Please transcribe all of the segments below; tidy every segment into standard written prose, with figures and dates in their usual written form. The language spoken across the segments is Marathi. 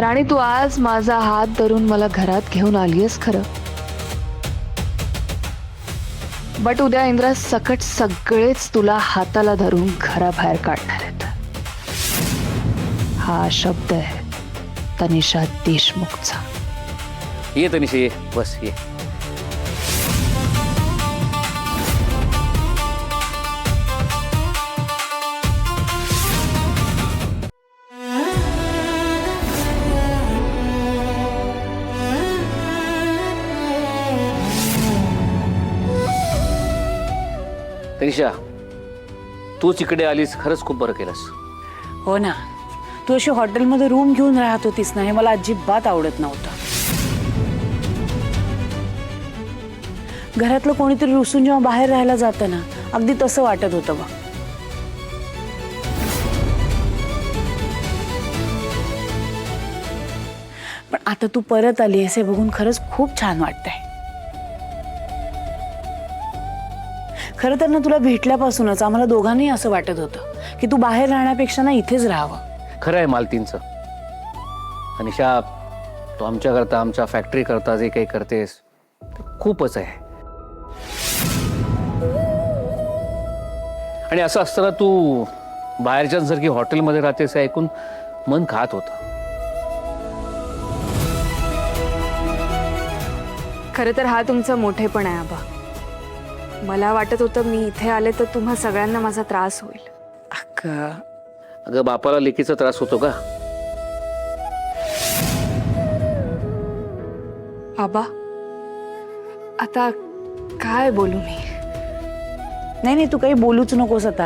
राणी, तू आज माझा हात धरून मला घरात घेऊन आलीयस खरं, बट उद्या इंद्रा सकट सगळेच तुला हाताला धरून घराबाहेर काढणार आहेत. हा शब्द आहे तनिषा देशमुखचा. ये तनिषा ये, बस ये. तनिषा, तूच इकडे आलीस, खरंच खूप बरं केलंस. हो ना, तू अशी हॉटेलमध्ये रूम घेऊन राहत होतीस ना, हे मला अजिबात आवडत नव्हतं. घरातलं कोणीतरी रुसून जेव्हा बाहेर राहायला जातं ना, अगदी तसं वाटत होतं बघ. पण आता तू परत आली हे बघून खरंच खूप छान वाटतंय. खरं तर ना, तुला भेटल्यापासूनच आम्हाला दोघांनाही असं वाटत होतं की तू बाहेर राहण्यापेक्षा ना इथेच राहावं. खरं आहे मालतींचं. तनिषा, तू आमच्याकरता, आमच्या फॅक्टरी करता जे काही करतेस ते खूपच आहे. आणि असं असताना तू बाहेरच्यांसारखी हॉटेलमध्ये राहतेस हे ऐकून मन खात होतं. खरं तर हा तुमचा मोठेपण आहे आबा. मला वाटत होतं मी इथे आले तर तुम्हा सगळ्यांना माझा त्रास होईल. अगं, बापाला लेकीचा त्रास होतो का? आबा, आता काय बोलू मी? नाही नाही, तू काही बोलूच नकोस आता.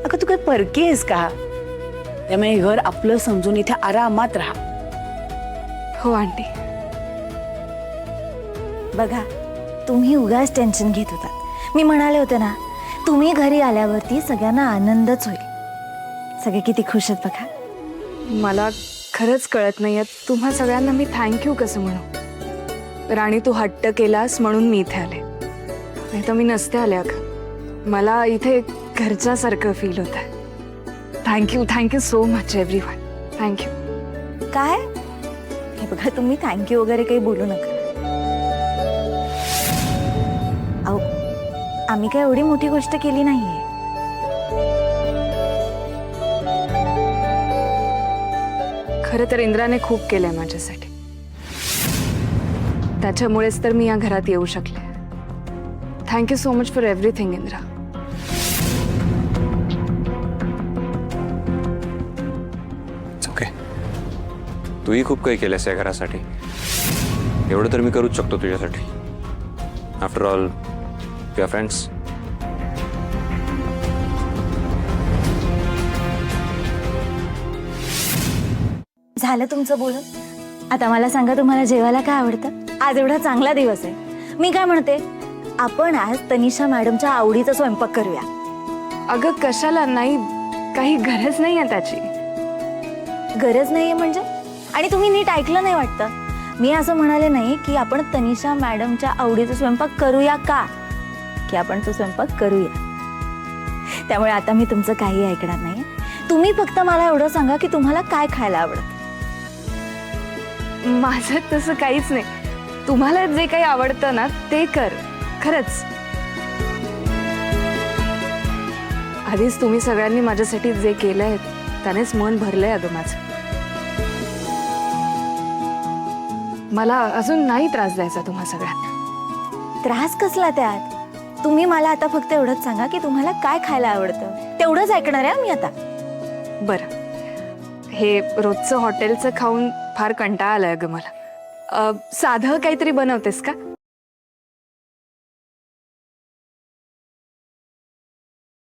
अगं, तू काही परकी आहेस का? त्यामुळे हे घर आपलं समजून इथे आरामात राहा. हो आंटी. बघा, तुम्ही उगाच टेन्शन घेत होता. मी म्हणाले होते ना, तुम्ही घरी आल्यावरती सगळ्यांना आनंदच होईल. सगळे किती खुश आहेत बघा. मला खरंच कळत नाहीये तुम्हा सगळ्यांना मी थँक्यू कसं म्हणू. राणी, तू हट्ट केलास म्हणून मी इथे आले, नाही तर मी नसते आले. अगं, मला इथे घरच्यासारखं फील होत आहे. Thank you, thank you so much everyone. Thank you. काय हे बघा, तुम्ही थँक्यू वगैरे काही बोलू नका. अहो, आम्ही काय एवढी मोठी गोष्ट केली नाहीये. खरं तर इंद्राने खूप केलंय माझ्यासाठी. त्याच्यामुळेच तर मी या घरात येऊ शकले. Thank you so much for everything Indra. Okay, तूही खूप काही केलंस या घरासाठी. एवढं तर मी करूच शकतो तुझ्यासाठी. After all we are friends. झालं तुमचं बोलून? आता मला सांगा, तुम्हाला जेवायला काय आवडतं? आज एवढा चांगला दिवस आहे. मी काय म्हणते, आपण आज तनिषा मॅडमच्या आवडीचा स्वयंपाक करूया. अगं कशाला? नाही, काही गरज नाही आहे त्याची. गरज नाहीये म्हणजे? आणि तुम्ही नीट ऐकलं नाही वाटतं. मी असं म्हणाले नाही की आपण तनिषा मॅडमच्या आवडीचा स्वयंपाक करूया का, की आपण तो स्वयंपाक करूया. त्यामुळे आता मी तुमचं काही ऐकणार नाही. तुम्ही फक्त मला एवढं सांगा की तुम्हाला काय खायला आवडतं. माझं तसं काहीच नाही. तुम्हाला जे काही आवडतं ना ते कर. खरंच. आधीच तुम्ही सगळ्यांनी माझ्यासाठी जे केलंय त्यानेच मन भरलंय अगं माझं. मला अजून नाही त्रास द्यायचा तुम्हा सगळ्यांना. त्रास कसला त्यात? तुम्ही मला आता फक्त एवढंच सांगा की तुम्हाला काय खायला आवडतं. तेवढंच ऐकणार आहे मी आता. बरं, हे रोजचं हॉटेलचं खाऊन फार कंटाळा आलाय अगं मला. साधं काहीतरी बनवतेस का?